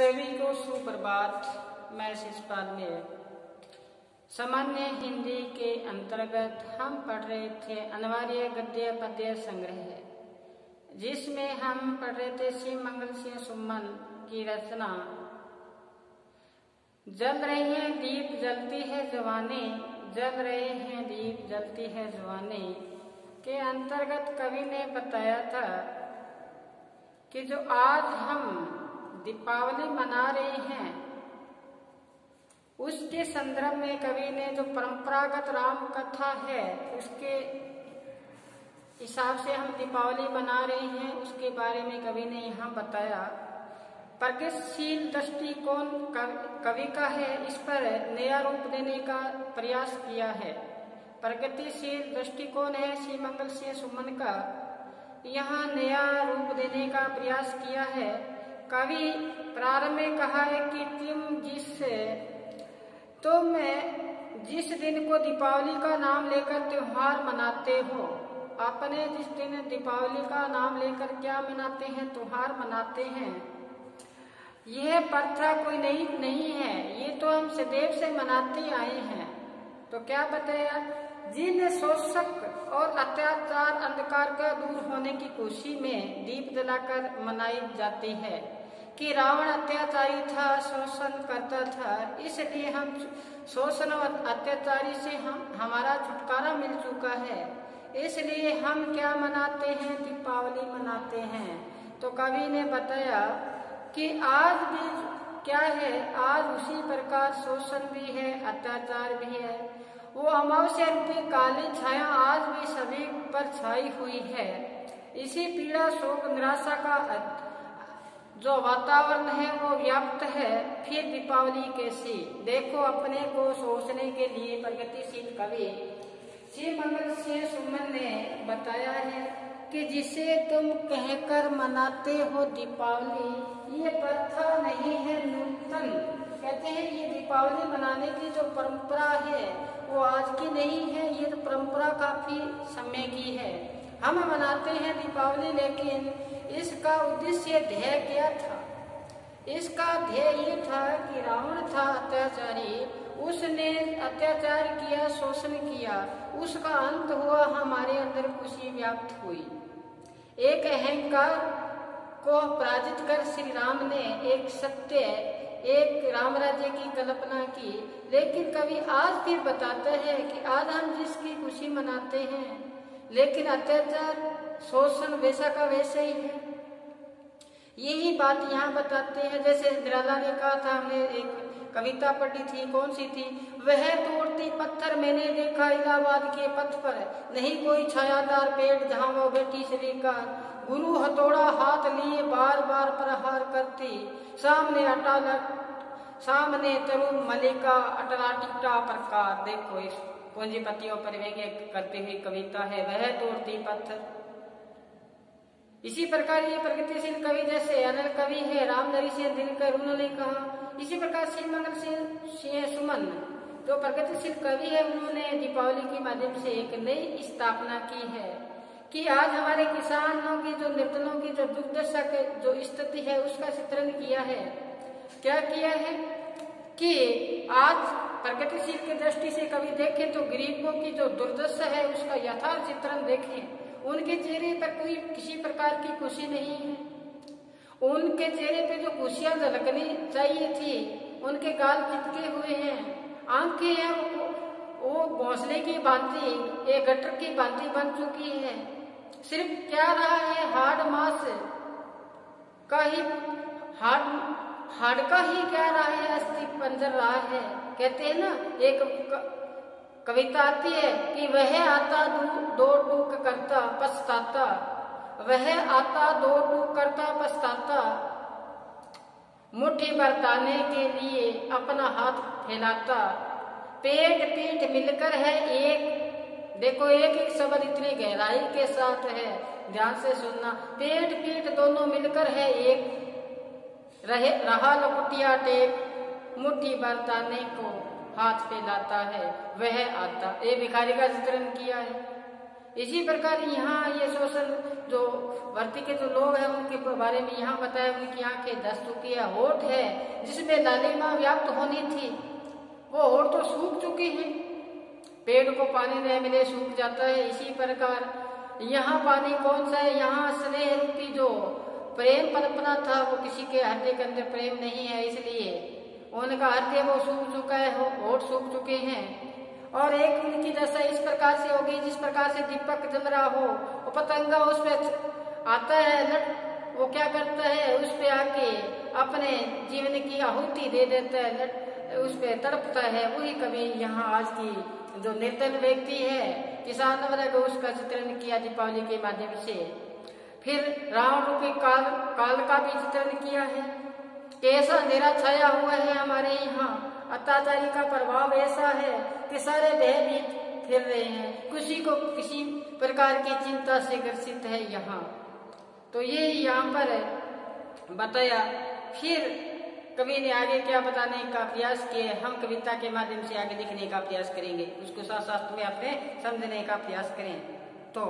सभी को सुप्रभात। मैं शिषपाल में सामान्य हिंदी के अंतर्गत हम पढ़ रहे थे अनिवार्य गद्य पद्य संग्रह, जिसमें हम पढ़ रहे थे श्री मंगल सिंह सुमन की रचना जल रहे हैं दीप जलती है जवानी, जल रहे हैं दीप जलती है जवानी के अंतर्गत कवि ने बताया था कि जो आज हम दीपावली मना रहे हैं उसके संदर्भ में कवि ने जो परंपरागत राम कथा है उसके हिसाब से हम दीपावली मना रहे हैं, उसके बारे में कवि ने यहाँ बताया। प्रगतिशील दृष्टिकोण कवि का है, इस पर नया रूप देने का प्रयास किया है। प्रगतिशील दृष्टिकोण है श्री मंगल सिंह सुमन का, यहाँ नया रूप देने का प्रयास किया है। कवि प्रारंभ में कहा है कि तुम जिस दिन को दीपावली का नाम लेकर त्योहार मनाते हो, आपने जिस दिन दीपावली का नाम लेकर क्या मनाते हैं, त्योहार मनाते हैं, यह प्रथा कोई नई नहीं है, ये तो हम सदैव से मनाते आए हैं। तो क्या बताया, जिन शोषक और अत्याचार अंधकार का दूर होने की खुशी में दीप जलाकर मनाई जाती है कि रावण अत्याचारी था, शोषण करता था, इसलिए हम शोषण और अत्याचारी से हमारा छुटकारा मिल चुका है, इसलिए हम क्या मनाते हैं, दीपावली मनाते हैं। तो कवि ने बताया कि आज भी क्या है, आज उसी प्रकार शोषण भी है, अत्याचार भी है, वो अमावस्या रूपी काली छाया आज भी सभी पर छाई हुई है। इसी पीड़ा शोक निराशा का जो वातावरण है वो व्याप्त है, फिर दीपावली कैसी। देखो अपने को सोचने के लिए प्रगतिशील कवि श्री मंगल सिंह सुमन ने बताया है कि जिसे तुम कहकर मनाते हो दीपावली, ये प्रथा नहीं है नूतन। कहते हैं ये दीपावली मनाने की जो परंपरा है वो आज की नहीं है, ये तो परंपरा काफी समय की है। हम मनाते हैं दीपावली, लेकिन इसका उद्देश्य ध्येय क्या था? इसका ध्येय ये था कि रावण था अत्याचारी, उसने अत्याचार किया, शोषण किया, उसका अंत हुआ, हमारे अंदर खुशी व्याप्त हुई। एक अहंकार को पराजित कर श्री राम ने एक सत्य, एक राम राज्य की कल्पना की। लेकिन कवि आज फिर बताते हैं कि आज हम जिसकी खुशी मनाते हैं, लेकिन अत्याचार शोषण वैसा का वैसे ही है। यही बात यहाँ बताते हैं। जैसे निराला ने कहा था, हमने एक कविता पढ़ी थी, कौन सी थी, वह तोड़ती पत्थर मैंने देखा इलाहाबाद के पथ पर, नहीं कोई छायादार पेड़ जहाँ वो बैठी श्रीकार, गुरु हथौड़ा हाथ लिए बार बार प्रहार करती, सामने तरु मलिका अटलाटिका प्रकार। देखो इस पूंजीपतियों पर व्यंग्य करते हुए कविता है, वह तोड़ती पत्थर। इसी प्रकार ये प्रगतिशील कवि जैसे अनल कवि है रामधरी सिंह दिनकर, उन्होंने कहा। इसी प्रकार श्री मंगल सिंह सुमन जो प्रगतिशील कवि है, उन्होंने दीपावली के माध्यम से एक नई स्थापना की है कि आज हमारे किसानों की जो निर्धनों की जो दुर्दशा की जो स्थिति है उसका चित्रण किया है। क्या किया है कि आज प्रगतिशील की दृष्टि से कभी देखें तो गरीबों की जो दुर्दशा है उसका यथार्थ चित्रण देखें। उनके चेहरे पर कोई किसी प्रकार की खुशी नहीं है, उनके चेहरे पे जो खुशियां झलकनी चाहिए थी उनके गाल चिपके हुए हैं, आंखें हैं वो घोंसले की भांति, एक गटर की भांति बन चुकी है। सिर्फ क्या रहा है, हार्ड मास का ही हार्ड का ही क्या रहा है, अस्थि पंजर रहा है। कहते हैं ना, एक कविता आती है कि वह आता दो टूक करता पछताता, वह आता दो टूक करता पछताता, मुट्ठी बरताने के लिए अपना हाथ फैलाता, पेट पीठ मिलकर है एक। देखो एक एक शब्द इतनी गहराई के साथ है, ध्यान से सुनना। पेट पीठ दोनों मिलकर है एक, रहा लपटिया टेक, मुट्ठी बरताने को हाथ फैलाता है, वह आता। ये भिखारी का चित्रण किया है। इसी प्रकार यहाँ ये शोषण जो भर्ती के जो लोग हैं उनके बारे में यहाँ बताया। उनकी आंखें 10 चुकी है, होठ है जिसमें लालिमा व्याप्त होनी थी वो होठ तो सूख चुकी है। पेड़ को पानी न मिले सूख जाता है, इसी प्रकार यहाँ पानी कौन सा है, यहाँ स्नेह रूपी जो प्रेम पनपना था वो किसी के हृदय के अंदर प्रेम नहीं है, इसलिए उनका हृदय वो सूख चुका है, होठ सूख चुके हैं। और एक उनकी दशा इस प्रकार से होगी जिस प्रकार से दीपक जल रहा हो, वो पतंगा उस पर आता है, लट वो क्या करता है उस पे आके अपने जीवन की आहुति दे देता है, लट उस पे तड़पता है। वही कभी यहाँ आज की जो निर्धन व्यक्ति है किसान वर्ग उसका चित्रण किया दीपावली के माध्यम से। फिर रावण रूपी काल का भी चित्रण किया है। कैसा अंधेरा छाया हुआ है हमारे यहाँ, अत्याचारी का प्रभाव ऐसा है कि सारे भयभीत फिर रहे हैं, किसी को किसी प्रकार की चिंता से ग्रसित है यहाँ। तो ये यहाँ पर बताया। फिर कवि ने आगे क्या बताने का प्रयास किया, हम कविता के माध्यम से आगे लिखने का प्रयास करेंगे, उसको साथ साथ में अपने समझने का प्रयास करें। तो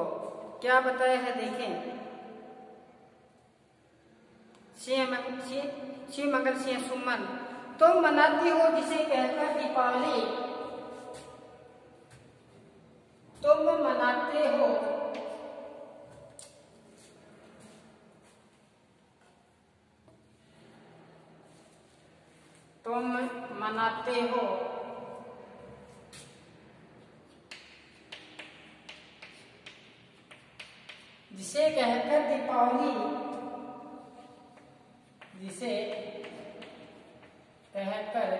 क्या बताया है देखें। शिव मंगल सिंह सुमन, तुम मनाती हो जिसे कहकर दीपावली, तुम मनाते हो तुम मनाते हो जिसे कहकर दीपावली, जिसे कहकर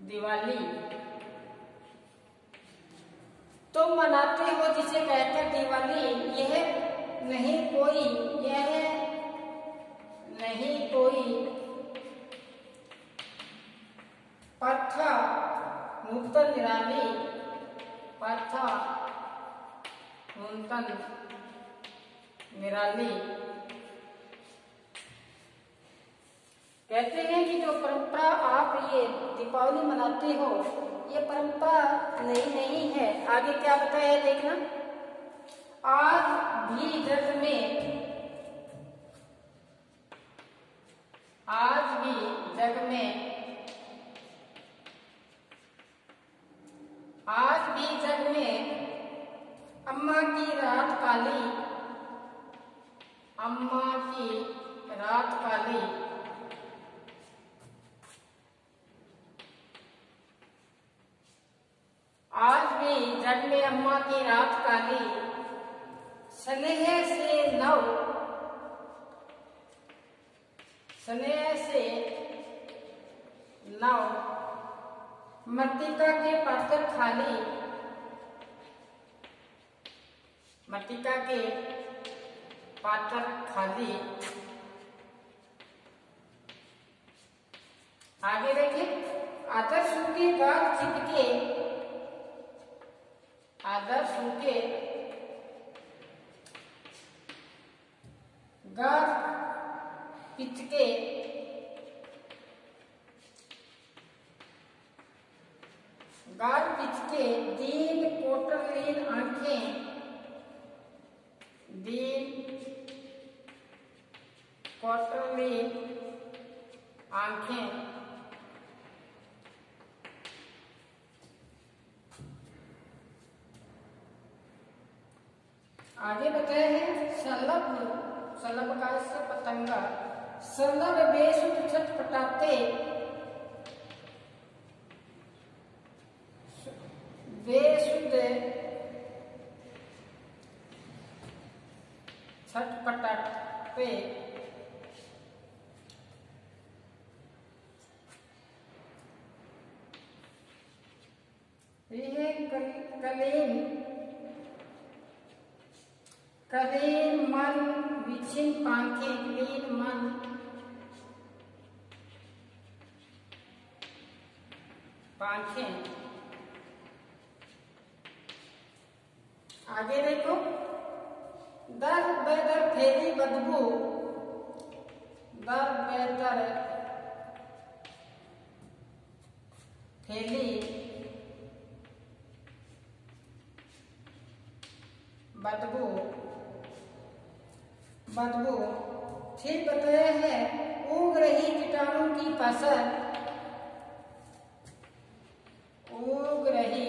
दिवाली, तुम मनाते हो जिसे कहकर दिवाली, यह नहीं कोई, यह नहीं कोई प्रथा नूतन निराली, प्रथा नूतन निराली। कहते हैं कि जो परंपरा आप ये दीपावली मनाते हो ये परंपरा नहीं है। आगे क्या बताया है देखना। आज भी जग में, आज भी जग में, आज भी जग में अम्मा की रात काली, अम्मा की रात काली, आज भी जग में अम्मा की रात काली, स्नेह से नव, स्नेह से नव, मृतिका के पात्र खाली, मृतिका के पात्र खाली। आगे देखिए। आदर्श के गाल चिपके, आदर्श के गाल पिचके, गाल पिचके, दीन कोटरलीन आंखें, दीन कोटरलीन आंखें। आगे बताए हैं सलभ, सलभ का इससे पतंगा, सलभ बेसुध छटपटाते, बेसुध छटपटाते, यह कलीन, कलीन मन विछिन पांखे, कलीन मन पांखे। आगे देखो। दर बेदर फैली बदबू, दर बेदर फैली बदबू बदबू। फिर बताया है उग रही कीटाणु की फसल, उग रही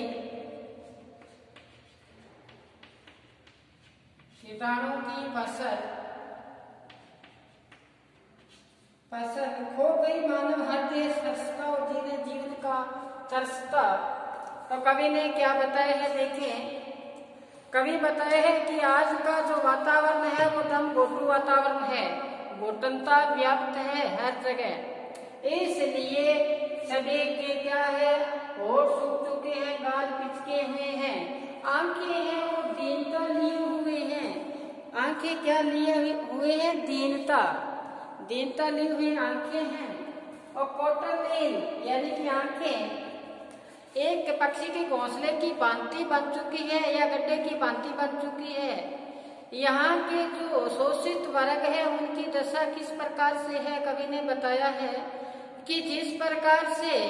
कीटाणु की फसल, फसल खो गई मानव हृदय सरसता और जीने जीवन का तरसता। तो कवि ने क्या बताया है, देखें कवि बताया है कि आज का जो वातावरण है वो दम घोटू वातावरण है, घोटनता व्याप्त है हर जगह। इसलिए सभी के क्या है, होठ सूख चुके हैं, गाल पिचके हुए हैं, आंखें हैं वो दीनता लिए हुए हैं। आंखें क्या लिए हुए हैं, दीनता, दीनता ली हुई आंखें हैं। और कोटल यानी कि आंखें एक पक्षी के घोंसले की भांति बन चुकी है या गड्ढे की भांति बन चुकी है। यहाँ के जो शोषित वर्ग है उनकी दशा किस प्रकार से है, कवि ने बताया है कि जिस प्रकार से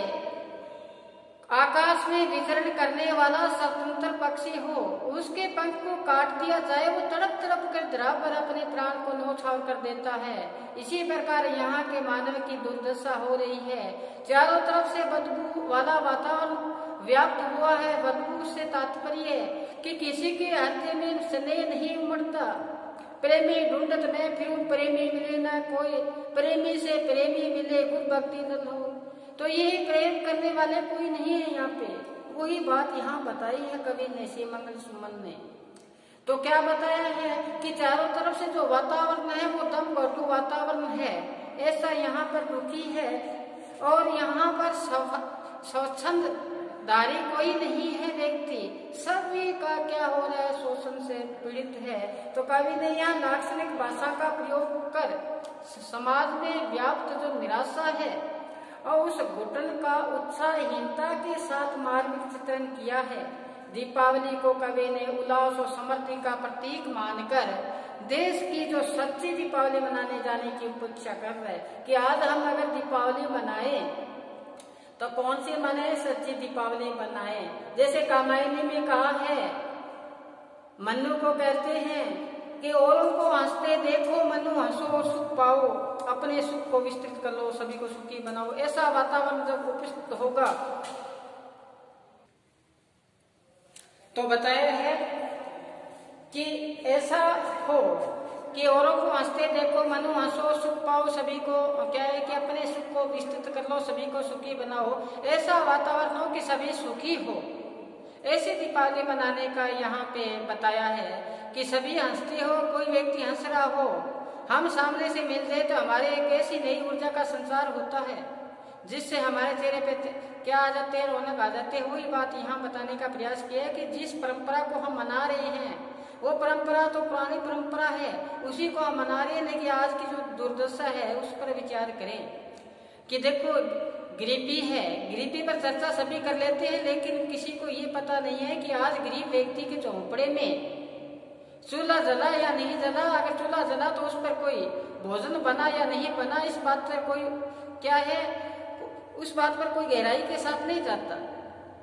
आकाश में विचरण करने वाला स्वतंत्र पक्षी हो, उसके पंख को काट दिया जाए वो तड़प तड़प कर धरा पर अपने प्राण को न्योछावर कर देता है। इसी प्रकार यहाँ के मानव की दुर्दशा हो रही है। चारों तरफ से बदबू वाला वातावरण व्याप्त हुआ है। बदबू से तात्पर्य है कि किसी के हृदय में स्नेह नहीं उमड़ता। प्रेमी ढूंढत मैं फिरूं, प्रेमी मिले ना कोई, प्रेमी से प्रेमी मिले गुरु भक्ति न हो। तो ये प्रेम करने वाले कोई नहीं है यहाँ पे। वही बात यहाँ बताई है कवि ने, श्रीमंगल सुमन ने। तो क्या बताया है कि चारों तरफ से जो वातावरण है वो दम घोटू वातावरण है, ऐसा यहाँ पर दुखी है। और यहाँ पर स्वच्छंद दारी कोई नहीं है व्यक्ति, सभी का क्या हो रहा है, शोषण से पीड़ित है। तो कवि ने यहाँ लाक्षणिक भाषा का प्रयोग कर समाज में व्याप्त जो निराशा है और उस घुटन का उत्साहहीनता के साथ मार्मिक चित्रण किया है। दीपावली को कवि ने उल्लास और समृद्धि का प्रतीक मानकर देश की जो सच्ची दीपावली मनाने जाने की अपेक्षा कर रहे कि आज हम अगर दीपावली मनाए तो कौन सी मनाए, सच्ची दीपावली मनाए। जैसे कामायनी में कहा है, मनु को कहते हैं कि औरों को हंसते देखो मनु हंसो और सुख पाओ, अपने सुख को विस्तृत कर लो, सभी को सुखी बनाओ। ऐसा वातावरण जब उपस्थित होगा तो बताया है कि ऐसा हो कि औरों को हंसते देखो मनु हंसो सुख पाओ, सभी को क्या है कि अपने सुख को विस्तृत कर लो, सभी को सुखी बनाओ। ऐसा वातावरण हो कि सभी सुखी हो। ऐसी दीपावली मनाने का यहाँ पे बताया है कि सभी हंसते हो, कोई व्यक्ति हंस रहा हो, हम सामने से मिल जाए तो हमारे एक ऐसी नई ऊर्जा का संचार होता है जिससे हमारे चेहरे पे क्या आ जाते हैं, रौनक आ जाते हैं। वही बात यहाँ बताने का प्रयास किया है कि जिस परंपरा को हम मना रहे हैं वो परंपरा तो पुरानी परंपरा है, उसी को हम मना रहे हैं। लेकिन आज की जो दुर्दशा है उस पर विचार करें कि देखो गरीबी है, गरीबी पर चर्चा सभी कर लेते हैं, लेकिन किसी को ये पता नहीं है कि आज गरीब व्यक्ति के झोंपड़े में चूल्हा जला या नहीं जला। अगर चूल्हा जला तो उस पर कोई भोजन बना या नहीं बना, इस बात पर कोई क्या है, उस बात पर कोई गहराई के साथ नहीं जाता।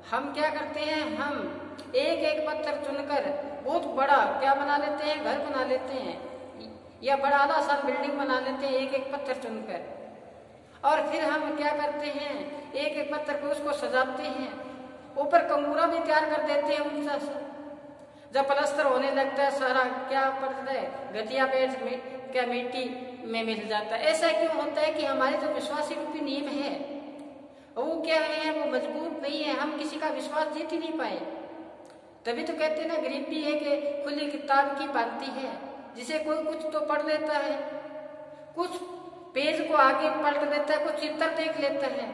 हम क्या करते हैं, हम एक एक पत्थर चुनकर बहुत बड़ा क्या बना लेते हैं, घर बना लेते हैं या बड़ा आलीशान बिल्डिंग बना लेते हैं एक एक पत्थर चुनकर। और फिर हम क्या करते हैं, एक एक पत्थर को उसको सजाते हैं, ऊपर कंगूरा भी तैयार कर देते हैं ऊंचा सा। जब प्लास्टर होने लगता है सारा क्या पड़ता है, गठिया पेट में क्या मिट्टी में मिल जाता है। ऐसा क्यों होता है कि हमारे जो विश्वासी रूपी नींव है वो क्या है, वो मजबूत नहीं है, हम किसी का विश्वास जीत ही नहीं पाए। तभी तो कहते हैं ना, गरीबी है कि खुली किताब की भांति है, जिसे कोई कुछ तो पढ़ लेता है, कुछ पेज को आगे पलट लेता है, कुछ चित्र देख लेता है,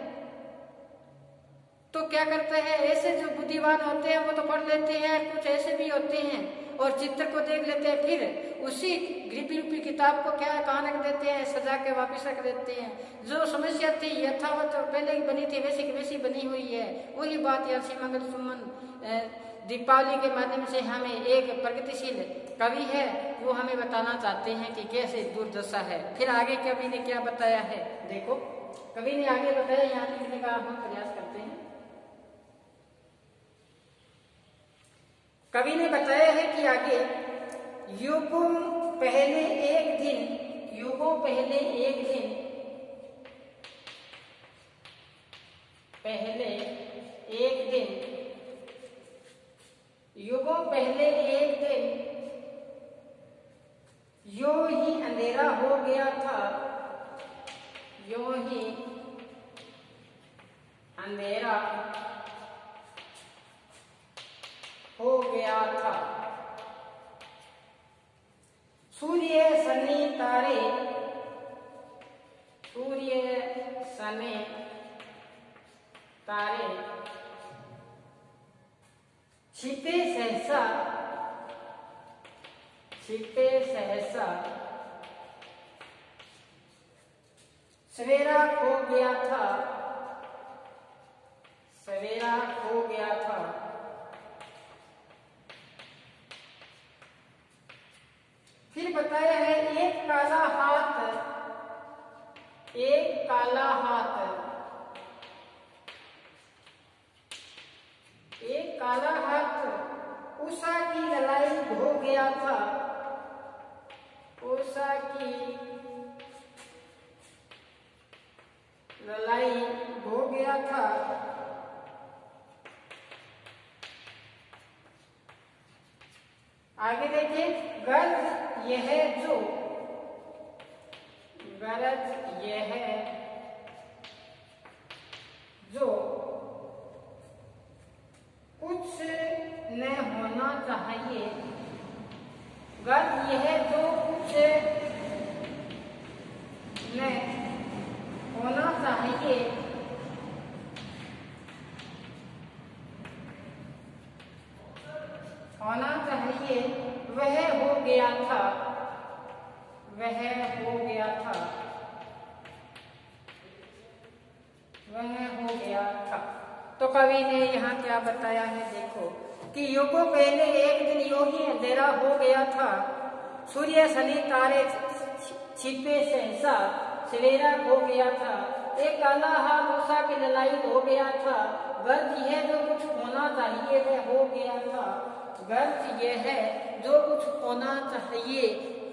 तो क्या करता है, ऐसे जो बुद्धिमान होते हैं वो तो पढ़ लेते हैं, कुछ ऐसे भी होते हैं और चित्र को देख लेते हैं, फिर उसी गरीबी रूपी किताब को क्या कहाँ रख देते हैं, सजा के वापिस रख देते हैं। जो समस्या थी यथावत पहले ही बनी थी वैसी की वैसी बनी हुई है। वही बात यार श्रीमंगल सुमन दीपावली के माध्यम से हमें एक प्रगतिशील कवि है वो हमें बताना चाहते हैं कि कैसे दुर्दशा है। फिर आगे कवि ने क्या बताया है, देखो कवि ने आगे बताया, यहाँ लिखने का हम प्रयास करते हैं। कवि ने बताया है कि आगे युगों पहले एक दिन, युगों पहले एक दिन, पहले एक दिन, युगों पहले एक दिन यूं ही अंधेरा हो गया था, यूं ही अंधेरा हो गया था। सूर्य सने तारे, सूर्य सने तारे छिपे सहसा, छिपे सहसा, सवेरा खो गया था, सवेरा खो गया था। फिर बताया है एक काला हाथ, एक काला हाथ, एक काला हाथ उषा की ललाई धो गया था, उषा की ललाई धो गया था। आगे देखिए, गरज यह जो, गरज यह जो कुछ न होना चाहिए, गरज यह जो कुछ न होना चाहिए, होना चाहिए वह हो गया था, वह हो गया था, वह हो गया था। तो कवि ने यहाँ क्या बताया है, देखो कि युगों पहले एक दिन यूं ही अंधेरा हो गया था, सूर्य सने तारे छिपे सहसा, सवेरा हो गया था, एक काला हाथ उषा की ललाई हो गया था, गर्ज यह जो कुछ होना चाहिए वह हो गया था, गर्ज यह है जो कुछ होना चाहिए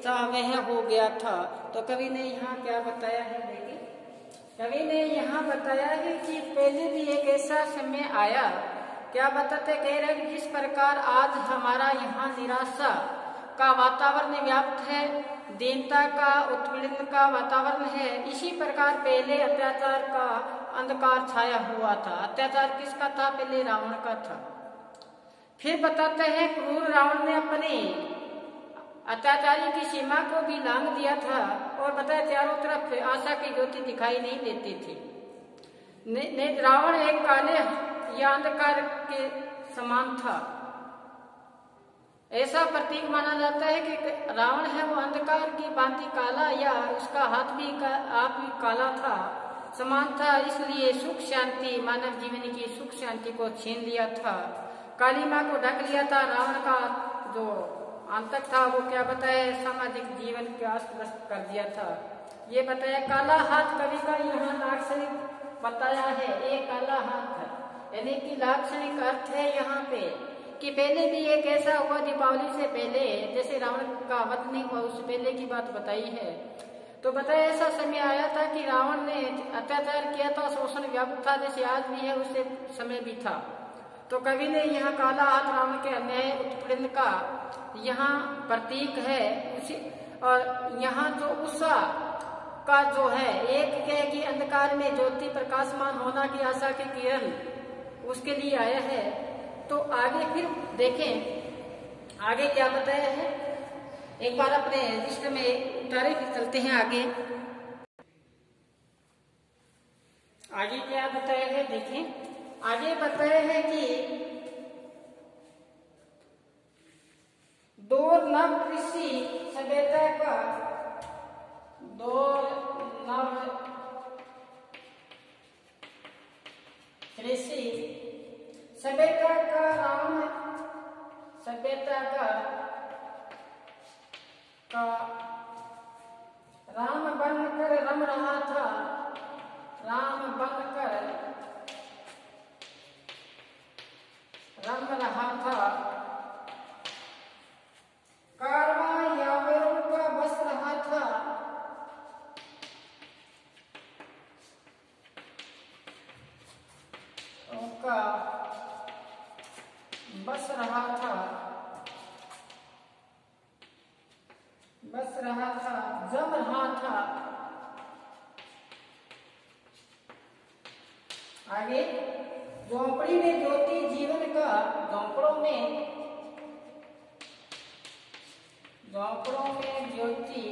वह हो गया था। तो कवि ने यहाँ क्या बताया है, देखिए कवि ने यहाँ बताया है कि पहले भी एक ऐसा समय आया, क्या बताते, कह रहे हैं जिस प्रकार आज हमारा यहाँ निराशा का वातावरण व्याप्त है, दीनता का उत्पीड़न का वातावरण है, इसी प्रकार पहले अत्याचार का अंधकार छाया हुआ था। अत्याचार किसका था, पहले रावण का था। फिर बताते हैं क्रूर रावण ने अपने अत्याचारी की सीमा को भी लांघ दिया था और बताया चारों तरफ आशा की ज्योति दिखाई नहीं देती थी। रावण एक काले या अंधकार के समान था, ऐसा प्रतीक माना जाता है कि रावण है वो अंधकार की भांति काला, या उसका हाथ भी आप भी काला था, समान था, इसलिए सुख शांति, मानव जीवन की सुख शांति को छीन लिया था, कालिमा को ढक लिया था। रावण का जो अंतक था वो क्या बताया, सामाजिक जीवन को अस्त व्यस्त कर दिया था। ये बताया काला हाथ, कवि का यहाँ लाक्षणिक बताया है, एक काला हाथ है, यानी कि लाक्षणिक अर्थ है यहाँ पे कि पहले भी एक ऐसा हुआ दीपावली से पहले, जैसे रावण का वध नहीं हुआ उससे पहले की बात बताई है। तो बताया ऐसा समय आया था कि रावण ने अत्याचार किया था, शोषण व्याप्त था, जैसे आज भी है उससे समय भी था। तो कवि ने यहाँ काला हाथ रावण के अन्याय उत्पीड़न का यहाँ प्रतीक है उसी, और यहाँ जो उषा का जो है एक है कि अंधकार में ज्योति प्रकाशमान होना की आशा की किरण उसके लिए आया है। तो आगे फिर देखें आगे क्या बताया है, एक बार अपने रजिस्टर में उतारे फिर चलते हैं आगे। आगे क्या बताया है, देखें आगे बताया है कि दौर नव कृषि सभ्यता का, दौर नव कृषि सभ्यता का राम, सभ्यता का राम बनकर रम रहा था, राम बनकर रम रहा था, कारवां रहा था, जम रहा था। आगे, झोंपड़ी में ज्योति जीवन का, झोंपड़ों में ज्योति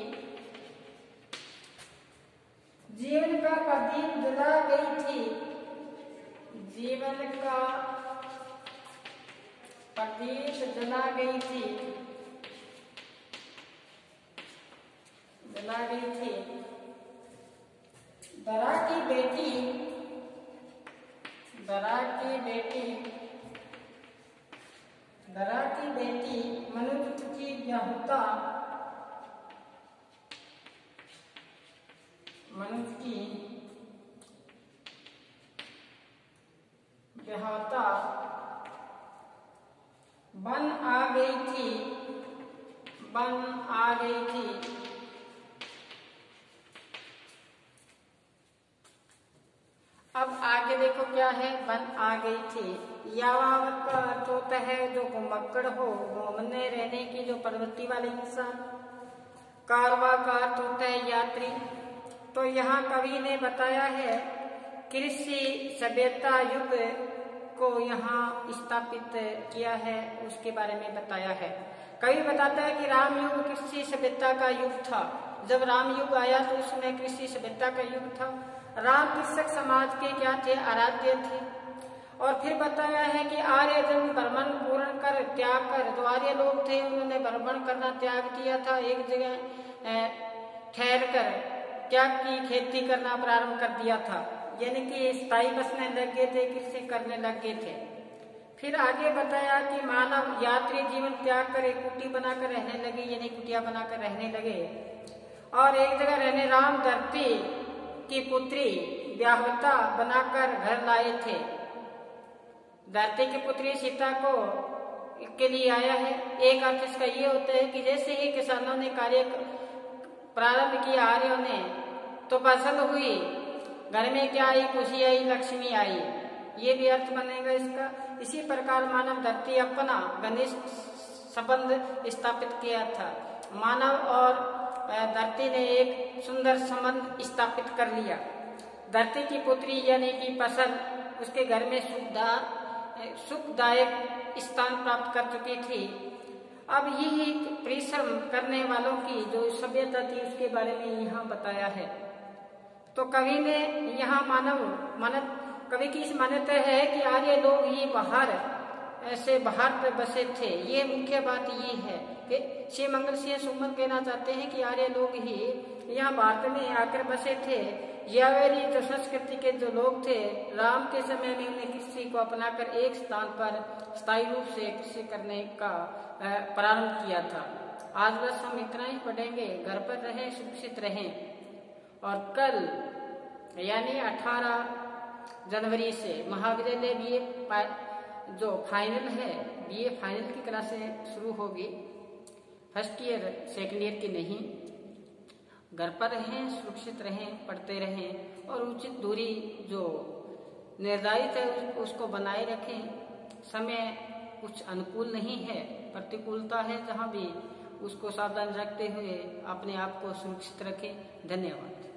जीवन का प्रदीप जला गई थी। जीवन का प्रदीप जला गई थी। दरा की बेटी मनुष्य की व्याहुता, बन आ गई थी। अब आगे देखो क्या है, बन आ गई थी। यावत का अर्थ होता है जो घुमक्कड़ हो, घूमने रहने की जो प्रवृत्ति वाले इंसान। कारवा का अर्थ होता है यात्री। तो यहाँ कवि ने बताया है कृषि सभ्यता युग को यहाँ स्थापित किया है, उसके बारे में बताया है। कवि बताता है कि राम युग कृषि सभ्यता का युग था। जब राम युग आया तो उसमें कृषि सभ्यता का युग था। राम कृषक समाज के क्या थे, आराध्य थे। और फिर बताया है कि आर्य जन भ्रमण पूर्ण कर त्याग कर, जो आर्य लोग थे उन्होंने भ्रमण करना त्याग किया था। एक जगह ठहर कर क्या की खेती करना प्रारंभ कर दिया था, यानी कि स्थायी बसने लग गए थे, कृषि करने लग गए थे। फिर आगे बताया कि मानव यात्री जीवन त्याग कर एक कुटी बनाकर रहने लगे, यानी कुटिया बनाकर रहने लगे। और एक जगह रहने राम धरती की पुत्री व्याहुता बनाकर घर लाए थे। धरती की पुत्री सीता को के लिए आया है। एक अर्थ इसका ये होता है कि जैसे ही किसानों ने कार्य प्रारंभ किया, आर्यों ने, तो फसल हुई, घर में क्या आई, खुशी आई, लक्ष्मी आई। ये भी अर्थ बनेगा इसका। इसी प्रकार मानव धरती अपना घनिष्ठ संबंध स्थापित किया था। मानव और धरती ने एक सुंदर संबंध स्थापित कर लिया। धरती की पुत्री यानी कि फसल उसके घर में सुखदायक स्थान प्राप्त कर चुकी थी। अब यही परिश्रम करने वालों की जो सभ्यता थी उसके बारे में यहाँ बताया है। तो कवि ने यहाँ कवि की इस मान्यता है कि आर्य लोग ही बाहर पर बसे थे। ये मुख्य बात ये है कि श्री मंगल सिंह सुमन कहना चाहते हैं कि आर्य लोग ही यहाँ भारत में आकर बसे थे। यावेरी जो संस्कृति के जो लोग थे, राम के समय में उन्हें कृषि को अपनाकर एक स्थान पर स्थायी रूप से कृषि करने का प्रारंभ किया था। आज बस हम इतना ही पढ़ेंगे। घर पर रहें, सुरक्षित रहें। और कल यानी 18 जनवरी से महाविद्यालय बीए जो फाइनल है, बीए फाइनल की क्लासें शुरू होगी। फर्स्ट ईयर सेकेंड ईयर की नहीं। घर पर रहें, सुरक्षित रहें, पढ़ते रहें और उचित दूरी जो निर्धारित है उसको बनाए रखें। समय कुछ अनुकूल नहीं है, प्रतिकूलता है जहाँ भी, उसको सावधान रखते हुए अपने आप को सुरक्षित रखें। धन्यवाद।